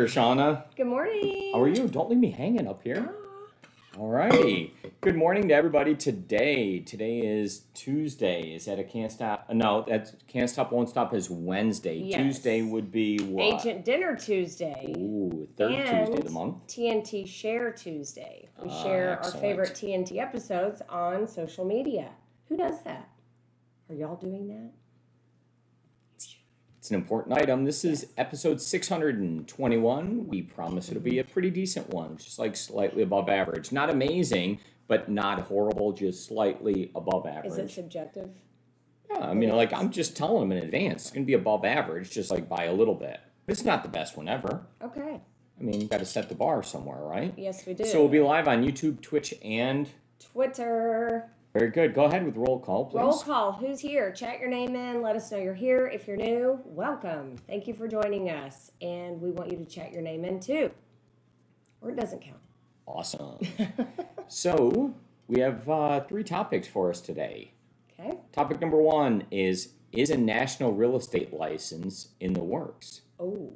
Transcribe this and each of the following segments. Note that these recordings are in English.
Shana. Good morning. How are you? Don't leave me hanging up here. All righty. Good morning to everybody today. Today is Tuesday. Is that a Can't Stop? No, that Can't Stop Won't Stop is Wednesday. Yes. Tuesday would be what? Agent Dinner Tuesday. Ooh, third Tuesday of the month. TNT Share Tuesday. We share excellent. our favorite TNT episodes on social media. Who does that? Are y'all doing that? It's an important item. This is episode 621. We promise it'll be a pretty decent one, just like slightly above average. Not amazing, but not horrible, just slightly above average. Is it subjective? Yeah, I mean, like, I'm just telling them in advance. It's going to be above average, just like by a little bit. It's not the best one ever. Okay. I mean, you got to set the bar somewhere, right? Yes, we do. So we'll be live on YouTube, Twitch, and Twitter. Very good. Go ahead with roll call, please. Roll call. Who's here? Chat your name in. Let us know you're here. If you're new, welcome. Thank you for joining us. And we want you to chat your name in too. Or it doesn't count. Awesome. So we have 3 topics for us today. Okay. Topic number 1 is a national real estate license in the works? Oh.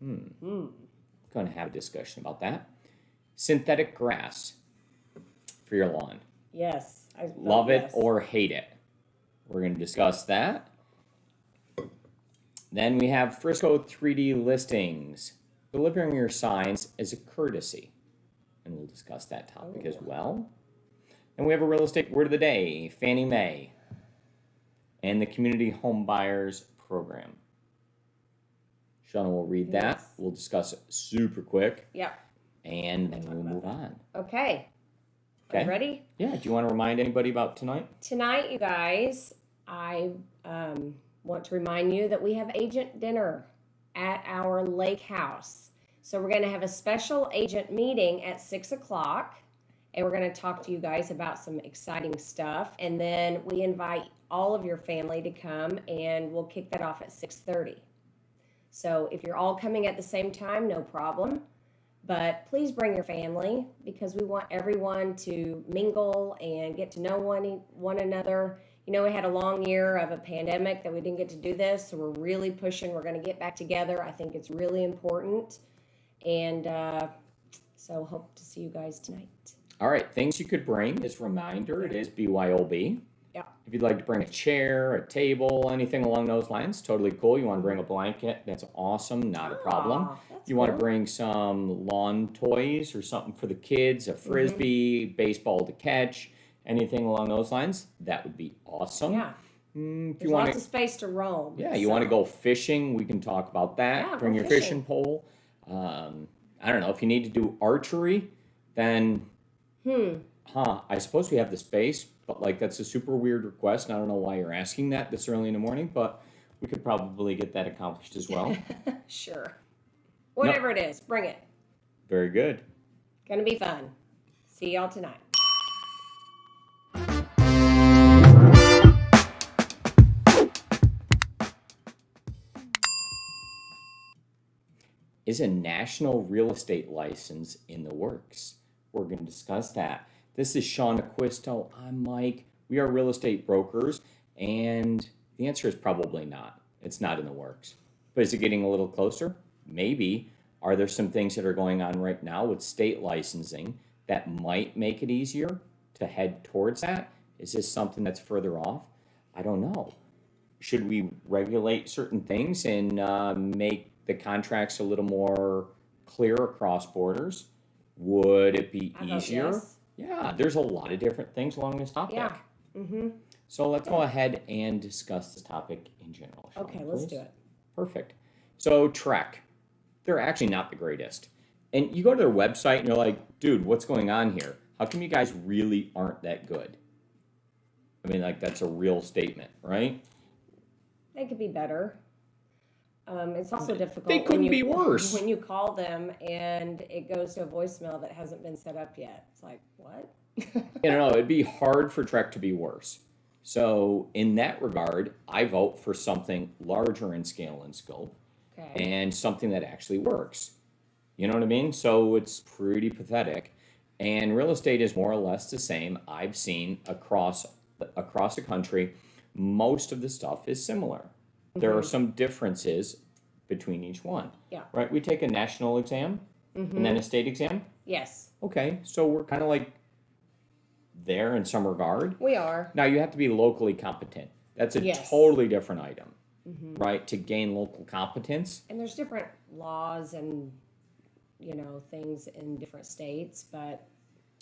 Going to have a discussion about that. Synthetic grass for your lawn. Yes. Love it or hate it. We're going to discuss that. Then we have Frisco 3D listings. Delivering your signs as a courtesy. And we'll discuss that topic as well. And we have a real estate word of the day, Fannie Mae, and the Community Home Buyers Program. Shana will read that. Yes. We'll discuss it super quick. Yep. And then we'll move on. Okay. Okay. Ready? Yeah. Do you want to remind anybody about tonight? Tonight, you guys, I want to remind you that we have agent dinner at our lake house. So we're going to have a special agent meeting at 6 o'clock, and we're going to talk to you guys about some exciting stuff. And then we invite all of your family to come, and we'll kick that off at 6:30. So if you're all coming at the same time, no problem. But please bring your family because we want everyone to mingle and get to know one another. You know, we had a long year of a pandemic that we didn't get to do this, so we're really pushing. We're going to get back together. I think it's really important. And so hope to see you guys tonight. All right. Things you could bring. As a reminder, it is BYOB. Yeah. If you'd like to bring a chair, a table, anything along those lines, totally cool. You want to bring a blanket, that's awesome, not a problem. You want to bring some lawn toys or something for the kids, a frisbee, baseball to catch, anything along those lines, that would be awesome. Yeah. If There's lots of space to roam. Yeah, you want to go fishing, we can talk about that. Yeah, Bring go your fishing. fishing pole. I don't know, if you need to do archery, then I suppose we have the space, but like that's a super weird request, and I don't know why you're asking that this early in the morning, but we could probably get that accomplished as well. Sure. Whatever it is, bring it. Very good. Gonna be fun. See y'all tonight. Is a national real estate license in the works? We're going to discuss that. This is Shana Acquisto. I'm Mike. We are real estate brokers, and the answer is probably not. It's not in the works. But is it getting a little closer? Maybe. Are there some things that are going on right now with state licensing that might make it easier to head towards that? Is this something that's further off? I don't know. Should we regulate certain things and make the contracts a little more clear across borders? Would it be easier? Yes. Yeah, there's a lot of different things along this topic. Yeah. Mm-hmm. So let's go ahead and discuss this topic in general. Shana, Okay, let's please. do it. Perfect. So Trek, they're actually not the greatest. And you go to their website and you're like, dude, what's going on here? How come you guys really aren't that good? I mean, like, that's a real statement, right? They could be better. It's also difficult. They couldn't be worse. When you call them and it goes to a voicemail that hasn't been set up yet. It's like, what? It'd be hard for Trek to be worse. So in that regard, I vote for something larger in scale and scope and something that actually works. You know what I mean? So it's pretty pathetic. And real estate is more or less the same. I've seen across the country, most of the stuff is similar. There are some differences between each one. Yeah. Right? We take a national exam and then a state exam. Yes, Okay, so we're kind of like there in some regard. we are. Now you have to be locally competent. That's a Yes. totally different item, right? To gain local competence. And there's different laws and, things in different states, but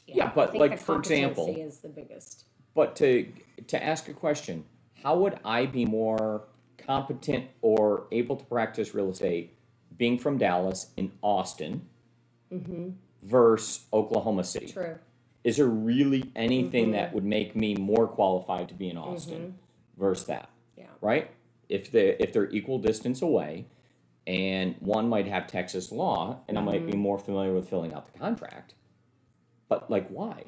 Yeah, I but think like the for example, competency is the biggest. but to ask a question, how would I be more competent or able to practice real estate being from Dallas in Austin versus Oklahoma City? True. Is there really anything that would make me more qualified to be in Austin versus that? Yeah. Right? If they're equal distance away, and one might have Texas law, and I might be more familiar with filling out the contract, but like why?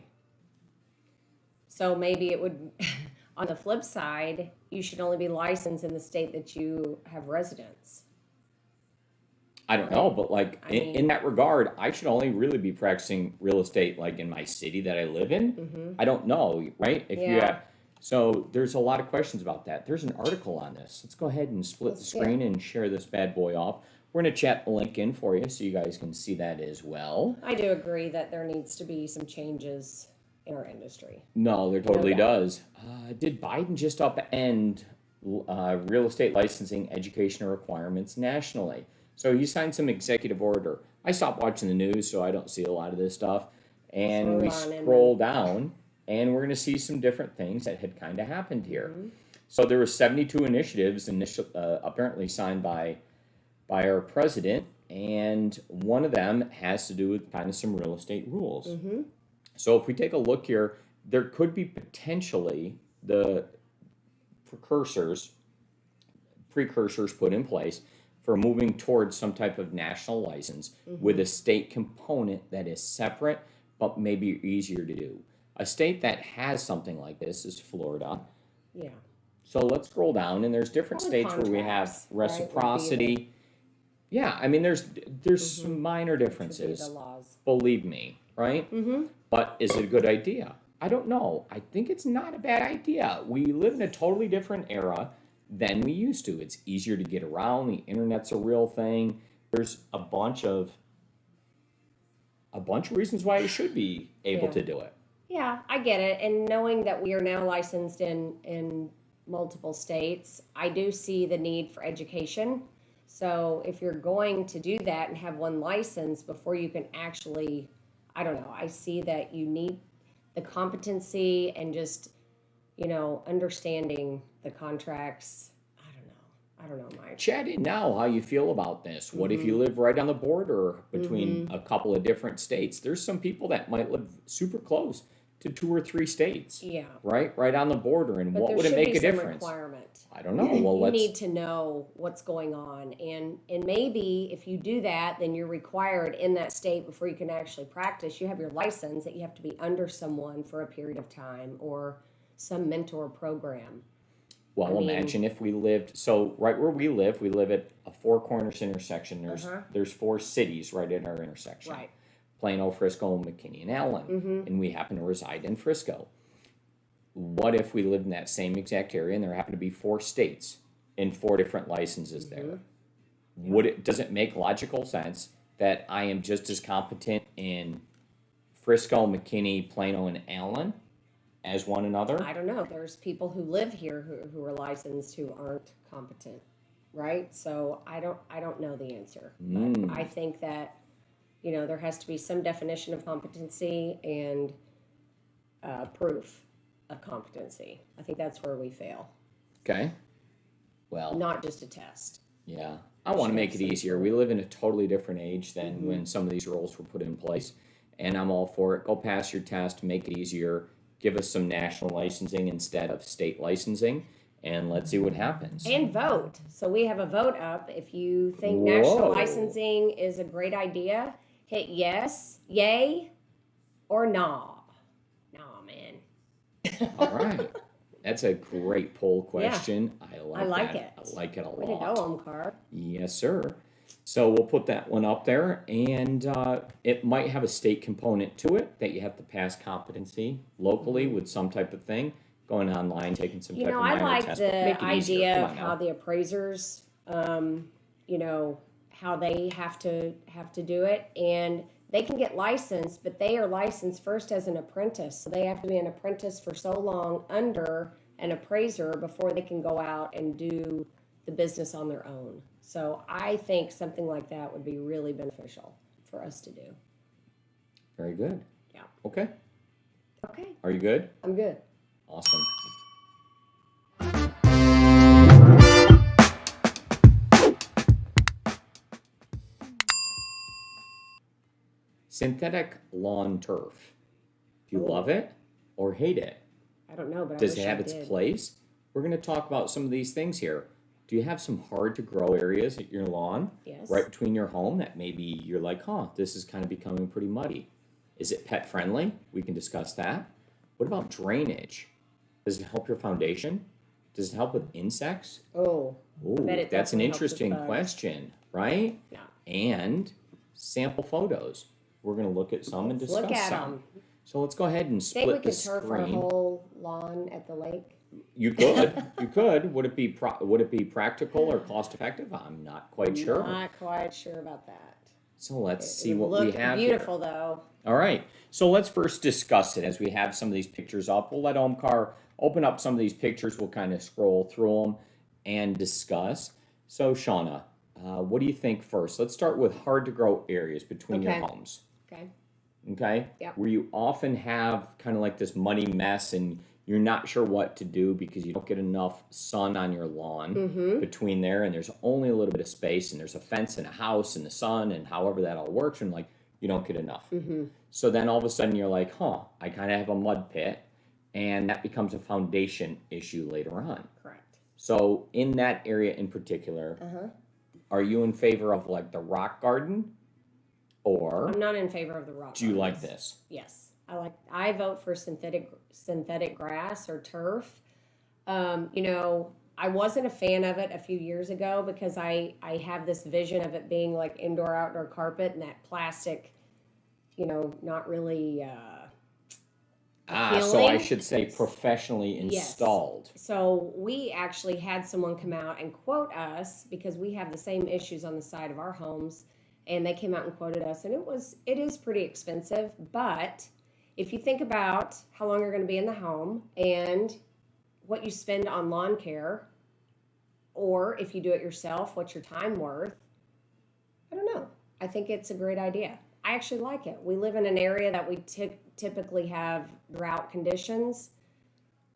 So maybe it would, on the flip side, you should only be licensed in the state that you have residence. I don't know, but like I mean- in that regard, I should only really be practicing real estate like in my city that I live in. I don't know, right? If you Yeah. have, so there's a lot of questions about that. There's an article on this. Let's go ahead and split the Let's screen and share this bad boy off. We're gonna chat the link in for you so you guys can see that as well. I do agree that there needs to be some changes in our industry. No, there totally doubt. does. Did Biden just upend real estate licensing education requirements nationally? So he signed some executive order. I stopped watching the news, so I don't see a lot of this stuff. And we Scroll on in scroll down, and we're going to see some different things that had kind of happened here. So there were 72 initiatives apparently signed by our president, and one of them has to do with kind of some real estate rules. So if we take a look here, there could be potentially the precursors put in place for moving towards some type of national license with a state component that is separate but maybe easier to do. A state that has something like this is Florida. Yeah. So let's scroll down, and there's different Probably states where we have contracts, right, would be reciprocity. Yeah, I mean there's some minor Should be differences. the laws. Believe me, right? But is it a good idea? I don't know. I think it's not a bad idea. We live in a totally different era than we used to. It's easier to get around. The internet's a real thing. There's a bunch of reasons why you should be able Yeah. to do it. Yeah, I get it. And knowing that we are now licensed in multiple states, I do see the need for education. So if you're going to do that and have one license before you can actually, I don't know, I see that you need the competency and just, understanding the contracts. I don't know, Mike. Chat in now how you feel about this. What if you live right on the border between a couple of different states? There's some people that might live super close to 2 or 3 states. Yeah. Right on the border. And But what there would it should make be a some difference? requirement. I don't know. Well, You let's need to know what's going on, and maybe if you do that, then you're required in that state before you can actually practice. You have your license that you have to be under someone for a period of time or some mentor program. Well, I mean- imagine if we lived, so right where we live at a 4 corners intersection. There's 4 cities right at our intersection. Right. Plano, Frisco, McKinney, and Allen. And we happen to reside in Frisco. What if we lived in that same exact area and there happen to be 4 states and 4 different licenses there? Does it make logical sense that I am just as competent in Frisco, McKinney, Plano, and Allen as one another? I don't know. There's people who live here who are licensed who aren't competent, right? So I don't know the answer. But I think that there has to be some definition of competency and proof of competency. I think that's where we fail, Okay. Well, not just a test. yeah. I want to make it easier. We live in a totally different age than when some of these rules were put in place. And I'm all for it. Go pass your test, make it easier. Give us some national licensing instead of state licensing, and let's see what happens. And vote. So we have a vote up. If you think Whoa. national licensing is a great idea, hit yes, yay, or nah. Nah, man. All right. That's a great poll question. I like that. it. I like it a Way to lot. go, Omkar. Yes, sir. So we'll put that one up there, and it might have a state component to it that you have to pass competency locally with some type of thing. Going online, taking some type of I minor like test. but make the it easier. idea Come of on how now. the appraisers you know, how they have to do it, and they can get licensed, but they are licensed first as an apprentice. So they have to be an apprentice for so long under an appraiser before they can go out and do the business on their own. So I think something like that would be really beneficial for us to do. Very good. Yeah. Okay. Okay. Are you good? I'm good. Awesome. Synthetic lawn turf. Do you love it or hate it? I don't know, but Does I wish it have I its did. place? We're going to talk about some of these things here. Do you have some hard to grow areas at your lawn? Yes. Right between your home that maybe you're like, this is kind of becoming pretty muddy. Is it pet friendly? We can discuss that. What about drainage? Does it help your foundation? Does it help with insects? Oh, Ooh, bet it that's an definitely helps with interesting bugs. question, right? Yeah. And sample photos. We're going to look at some and Let's discuss look at some. them. So let's go ahead and Think we split the could turf our screen. whole lawn at the lake? You could. You could. Would it be practical or cost effective? I'm not quite sure. Not quite sure about that. So let's It see would what we look have beautiful here. though. All right. So let's first discuss it as we have some of these pictures up. We'll let Omkar open up some of these pictures. We'll kind of scroll through them and discuss. So Shauna, what do you think first? Let's start with hard to grow areas between your Okay. homes. Okay. Okay? Yep. Where you often have kind of like this muddy mess and you're not sure what to do because you don't get enough sun on your lawn between there, and there's only a little bit of space, and there's a fence and a house and the sun and however that all works, and like you don't get enough. So then all of a sudden you're like, I kind of have a mud pit, and that becomes a foundation issue later on. Correct. So in that area in particular, are you in favor of like the rock garden, or I'm not in favor of the rock do you like gardens. this? Yes. I vote for synthetic grass or turf. You know, I wasn't a fan of it a few years ago because I have this vision of it being like indoor outdoor carpet and that plastic, you know, not really So I appealing. should say professionally installed. So we actually had someone come out and quote us because we have the same issues on the side of our homes, and they came out and quoted us, and it is pretty expensive, but if you think about how long you're going to be in the home and what you spend on lawn care, or if you do it yourself, what's your time worth? I don't know. I think it's a great idea. I actually like it. We live in an area that we typically have drought conditions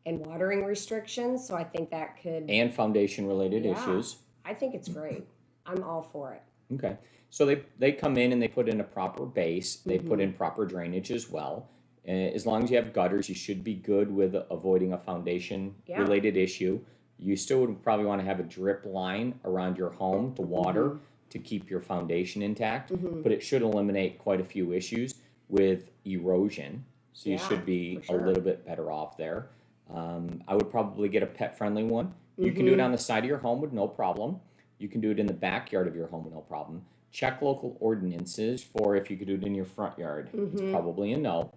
and watering restrictions, so I think that could... And foundation related Yeah. issues. I think it's great. I'm all for it. Okay. So they come in and they put in a proper base. They put in proper drainage as well. As long as you have gutters, you should be good with avoiding a foundation related issue. You still would probably want to have a drip line around your home to water to keep your foundation intact, but it should eliminate quite a few issues with erosion. So you should be for sure. a little bit better off there. I would probably get a pet friendly one. You can do it on the side of your home with no problem. You can do it in the backyard of your home with no problem. Check local ordinances for if you could do it in your front yard. It's probably a no,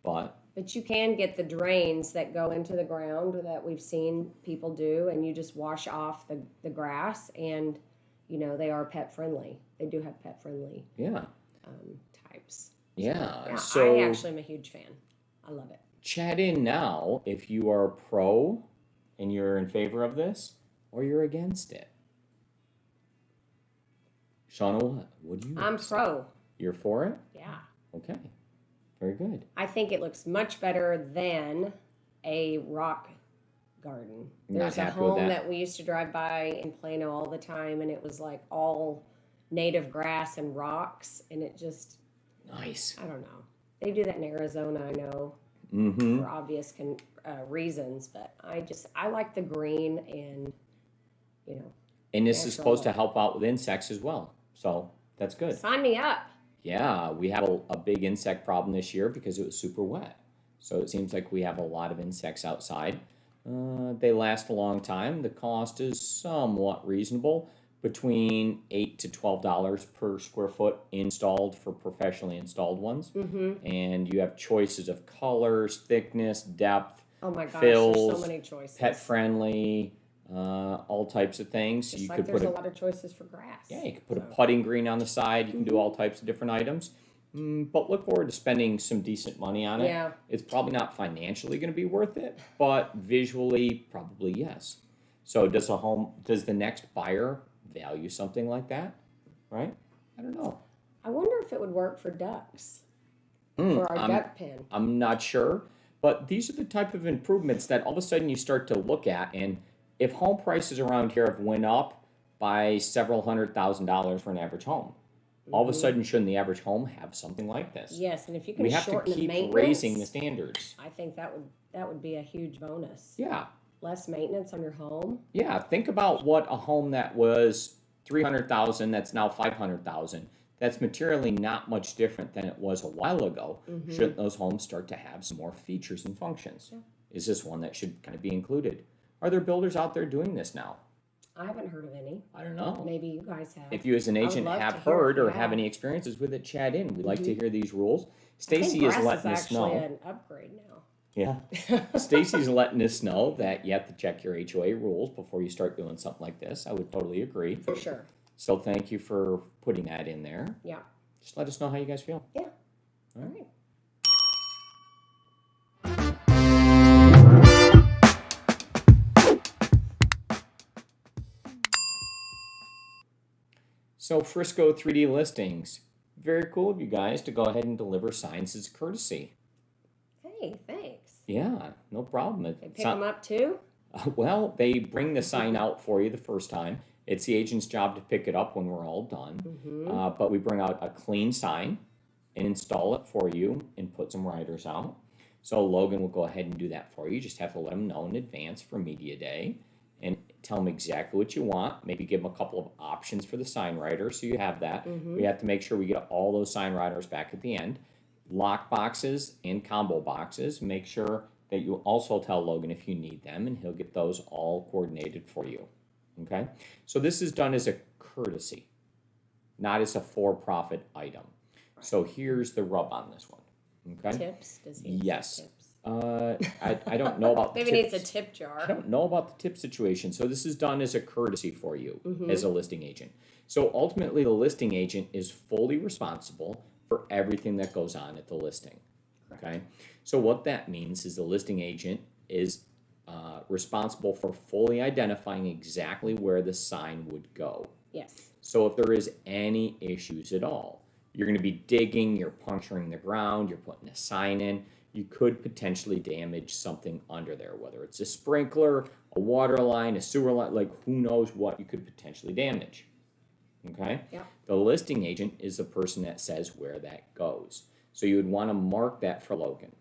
but you can get the drains that go into the ground that we've seen people do, and you just wash off the grass, and, you know, they are pet friendly. They do have pet friendly types. Yeah. So I actually am a huge fan. I love it. Chat in now if you are pro and you're in favor of this, or you're against it. Shauna, what do you I'm say? pro. You're for it? Yeah. Okay. Very good. I think it looks much better than a rock garden. There's a happy with home that? that we used to drive by in Plano all the time, and it was like all native grass and rocks, and it just, Nice. I don't know. They do that in Arizona, I know, for obvious reasons, but I like the green and, you know. And this is natural supposed to look. help out with insects as well. So that's good. Sign me up. Yeah, we had a big insect problem this year because it was super wet. So it seems like we have a lot of insects outside. They last a long time. The cost is somewhat reasonable, between $8 to $12 per square foot installed for professionally installed ones. And you have choices of colors, thickness, depth, Oh my gosh, fills, there's so many choices. pet friendly. all types of things. Just You like could there's put a lot of choices for grass. yeah, you could put a So, putting green on the side. You can do all types of different items. But look forward to spending some decent money on it. Yeah. It's probably not financially going to be worth it, but visually, probably yes. So does the next buyer value something like that? Right? I don't know. I wonder if it would work for ducks, Hmm, for our I'm, duck pen. I'm not sure, but these are the type of improvements that all of a sudden you start to look at. And if home prices around here have went up by several $100,000 for an average home, all of a sudden shouldn't the average home have something like this? Yes, and if you can We have to shorten the keep maintenance, raising the standards. I think that would be a huge bonus. Yeah, Less maintenance on your home. yeah. Think about what a home that was 300,000 that's now 500,000. That's materially not much different than it was a while ago. Shouldn't those homes start to have some more features and functions? Yeah. Is this one that should kind of be included? Are there builders out there doing this now? I haven't heard of any. I don't know. Maybe you guys have. If you as an I would agent love have to hear if heard you or have have. any experiences with it, chat in. We'd like to hear these rules. I Stacy think is grass letting us actually know. an upgrade now. Yeah. Stacy's letting us know that you have to check your HOA rules before you start doing something like this. I would totally agree. For sure. So thank you for putting that in there. Yeah. Just let us know how you guys feel. Yeah. All right. So Frisco 3D listings. Very cool of you guys to go ahead and deliver signs as a courtesy. Hey, thanks. Yeah, no problem. They pick them up too? Well, they bring the sign out for you the first time. It's the agent's job to pick it up when we're all done. But we bring out a clean sign and install it for you and put some riders out. So Logan will go ahead and do that for you. You just have to let him know in advance for media day and tell him exactly what you want. Maybe give him a couple of options for the sign rider so you have that. We have to make sure we get all those sign riders back at the end. Lock boxes and combo boxes. Make sure that you also tell Logan if you need them, and he'll get those all coordinated for you. Okay? So this is done as a courtesy, not as a for-profit item. So here's the rub on this one. Okay? Tips? Does he need Yes. some tips? I don't know about Maybe the needs a tips. tip jar. I don't know about the tip situation. So this is done as a courtesy for you as a listing agent. So ultimately, the listing agent is fully responsible for everything that goes on at the listing. Okay. So what that means is the listing agent is responsible for fully identifying exactly where the sign would go. Yes. So if there is any issues at all, you're going to be digging, you're puncturing the ground, you're putting a sign in, you could potentially damage something under there, whether it's a sprinkler, a water line, a sewer line, like who knows what you could potentially damage. Okay? Yeah. The listing agent is the person that says where that goes. So you would want to mark that for Logan.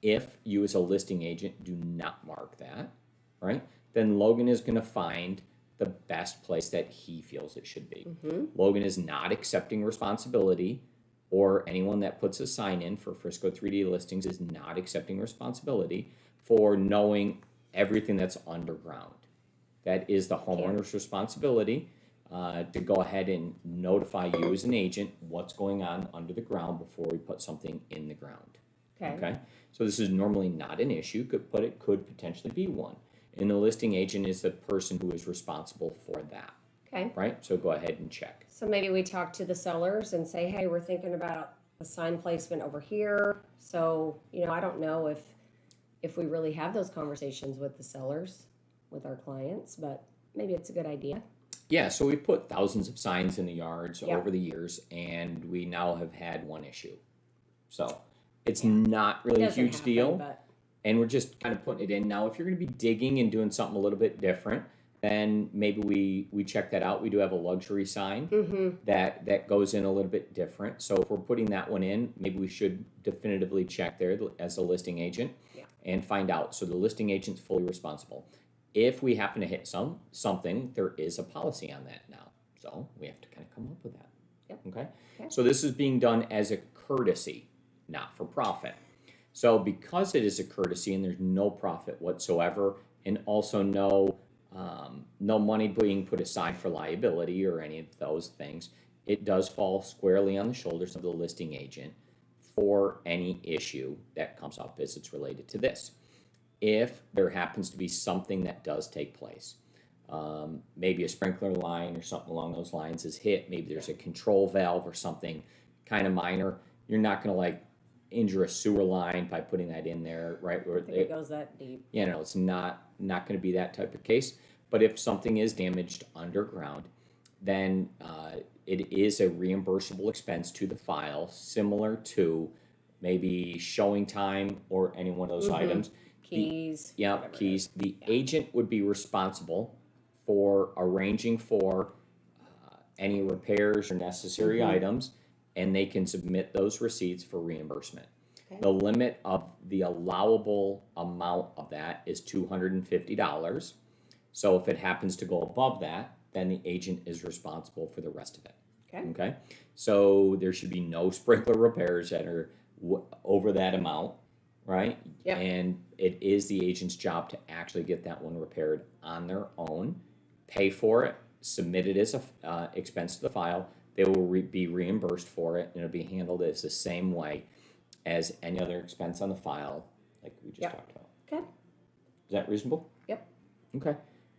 If you as a listing agent do not mark that, right, then Logan is going to find the best place that he feels it should be. Logan is not accepting responsibility, or anyone that puts a sign in for Frisco 3D listings is not accepting responsibility for knowing everything that's underground. That is the homeowner's responsibility to go ahead and notify you as an agent what's going on under the ground before we put something in the ground. Okay. So this is normally not an issue, but it could potentially be one. And the listing agent is the person who is responsible for that. Okay. Right? So go ahead and check. So maybe we talk to the sellers and say, hey, we're thinking about a sign placement over here. So, I don't know if we really have those conversations with the sellers, with our clients, but maybe it's a good idea. Yeah, so we've put thousands of signs in the yards Yeah. over the years, and we now have had one issue. So it's not really a Doesn't huge happen, deal, but and we're just kind of putting it in. Now, if you're going to be digging and doing something a little bit different, then maybe we check that out. We do have a luxury sign that goes in a little bit different. So if we're putting that one in, maybe we should definitively check there as a listing agent and find out. So the listing agent's fully responsible. If we happen to hit something, there is a policy on that now. So we have to kind of come up with that. Yep. Okay? So this is being done as a courtesy, not for profit. So because it is a courtesy and there's no profit whatsoever, and also no money being put aside for liability or any of those things, it does fall squarely on the shoulders of the listing agent for any issue that comes up as it's related to this. if there happens to be something that does take place. Maybe a sprinkler line or something along those lines is hit. Maybe there's a control valve or something kind of minor. You're not going to like injure a sewer line by putting that in there, right? Where I think it goes that deep. you know, it's not going to be that type of case. But if something is damaged underground, then it is a reimbursable expense to the file, similar to maybe showing time or any one of those items. Keys. Keys. The agent would be responsible for arranging for any repairs or necessary items, and they can submit those receipts for reimbursement. Okay. The limit of the allowable amount of that is $250. So if it happens to go above that, then the agent is responsible for the rest of it. Okay. So there should be no sprinkler repairs that are over that amount, right? Yep. And it is the agent's job to actually get that one repaired on their own, pay for it, submit it as a expense to the file. They will be reimbursed for it, and it'll be handled as the same way as any other expense on the file, like we just talked about. Okay. Is that reasonable? Yep. Okay.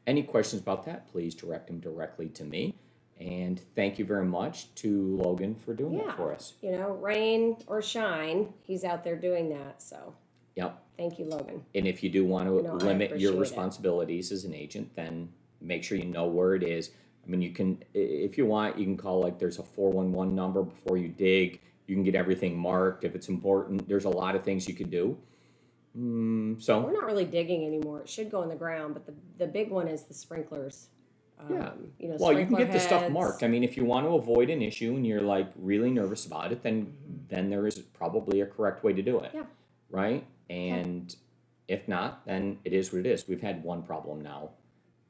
Any questions about that, please direct them directly to me. And thank you very much to Logan for doing that for us. You know, rain or shine, he's out there doing that. So, Yep. thank you, Logan. And if you do want to I limit your appreciate responsibilities as an agent, then make sure you know where it is. I mean, you can, if you want, you can call like there's a 411 number before you dig. You can get everything marked if it's important. There's a lot of things you could do. So We're not really digging anymore. It should go in the ground, but the big one is the sprinklers. yeah. You know, Well, you can sprinkler get the stuff heads. marked. I mean, if you want to avoid an issue and you're like really nervous about it, then there is probably a correct way to do it. Yeah. Right? And if not, then it is what it is. We've had one problem now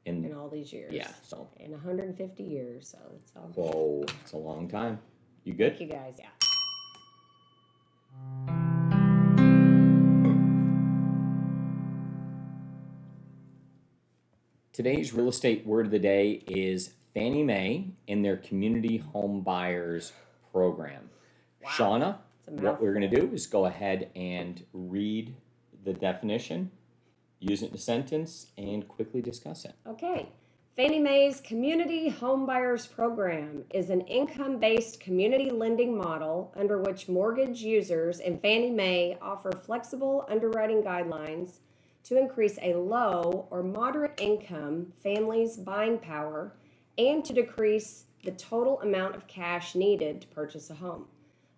In all these years. yeah, so In 150 years. So it's all. whoa, it's a long time. You good? Thank you guys. Yeah. Today's real estate word of the day is Fannie Mae in their Community Home Buyers Program. Wow. Shauna, It's a what we're going to mouthful. do is go ahead and read the definition, use it in a sentence, and quickly discuss it. Okay. Fannie Mae's Community Home Buyers Program is an income-based community lending model under which mortgage users and Fannie Mae offer flexible underwriting guidelines to increase a low or moderate income family's buying power and to decrease the total amount of cash needed to purchase a home.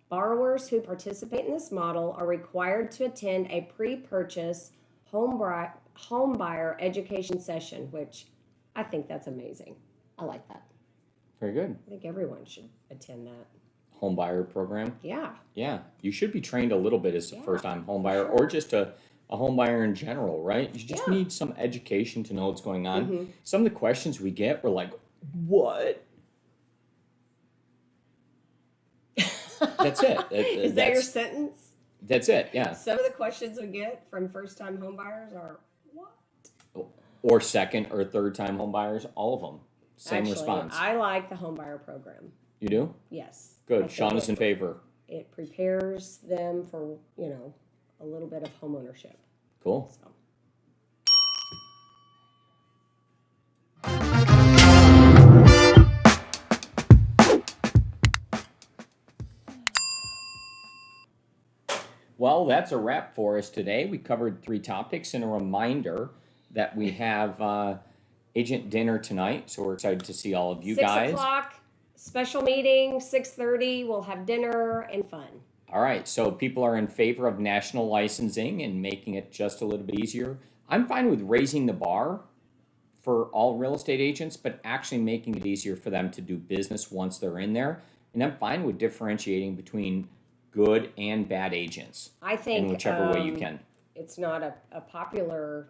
Borrowers who participate in this model are required to attend a pre-purchase home buyer education session, which I think that's amazing. I like that. Very good. I think everyone should attend that. Home buyer program. Yeah. Yeah, you should be trained a little bit as a first-time home buyer or just a home buyer in general, right? You just need some education to know what's going on. Some of the questions we get were like, what? That's it. Is that your sentence? That's it, yeah. Some of the questions we get from first-time home buyers are, what? Or second or third-time home buyers, all of them. Same Actually, response. I like the home buyer program. You do? Yes. Good. I think Shauna's in favor. It prepares them for, you know, a little bit of home ownership. Cool. So. Well, that's a wrap for us today. We covered 3 topics and a reminder that we have agent dinner tonight. So we're excited to see all of you 6 guys. o'clock, special meeting, 6:30, we'll have dinner and fun. All right. So people are in favor of national licensing and making it just a little bit easier. I'm fine with raising the bar for all real estate agents, but actually making it easier for them to do business once they're in there. And I'm fine with differentiating between good and bad agents I think in whichever way you can. It's not a popular,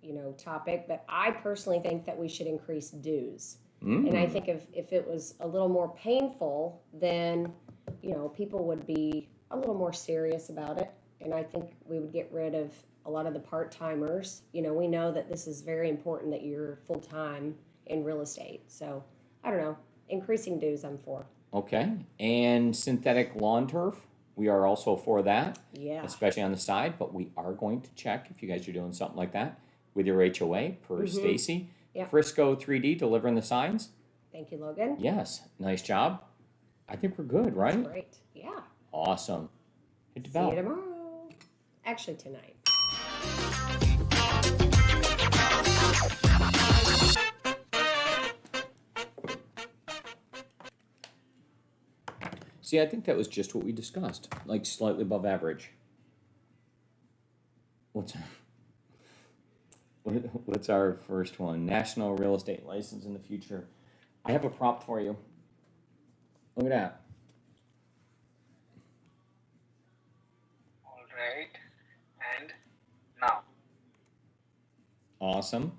you know, topic, but I personally think that we should increase dues. And I think if it was a little more painful, then, you know, people would be a little more serious about it. And I think we would get rid of a lot of the part-timers. You know, we know that this is very important that you're full-time in real estate. So, I don't know, increasing dues I'm for. Okay. And synthetic lawn turf? We are also for that, Yeah. especially on the side, but we are going to check if you guys are doing something like that with your HOA per Stacy. Yep. Frisco 3D delivering the signs. Thank you, Logan. Yes, nice job. I think we're good, right? Great. Yeah. Awesome. Hit the See bell. you tomorrow. Actually, tonight. See, I think that was just what we discussed, like slightly above average. What's our first one? National real estate license in the future. I have a prop for you. Look at that. All right. And now. Awesome.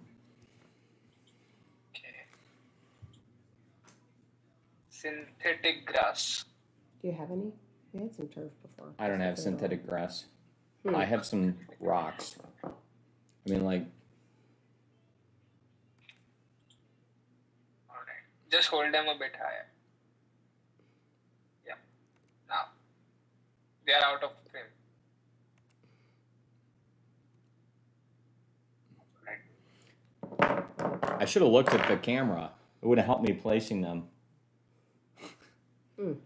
Okay. Synthetic grass. Do you have any? We had some turf before. I don't have synthetic grass. I have some rocks. I mean, like, All right. Just hold them a bit higher. Yeah. Now. They are out of frame. Right. I should have looked at the camera. It would have helped me placing them. Mm.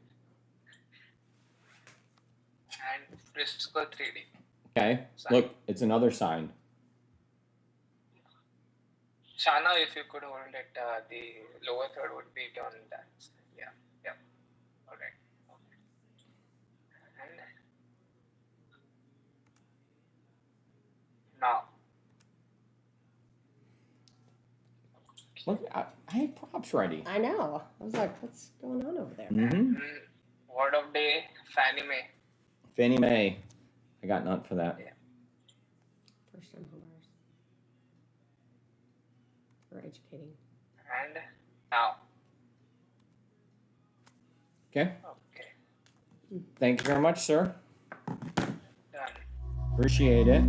And Frisco 3D. Okay, Sign. look, it's another sign. Shana, if you could hold it, the lower third would be on that. Yeah. Yeah. All right. Okay. And now. Look, I had props ready. I know. I was like, what's going on over there? Mm-hmm. Word of day, Fannie Mae. Fannie Mae. I got none for that. Yeah. First time homebuyers. We're educating. And now. Okay, Okay. thank you very much, sir. Done. Appreciate it.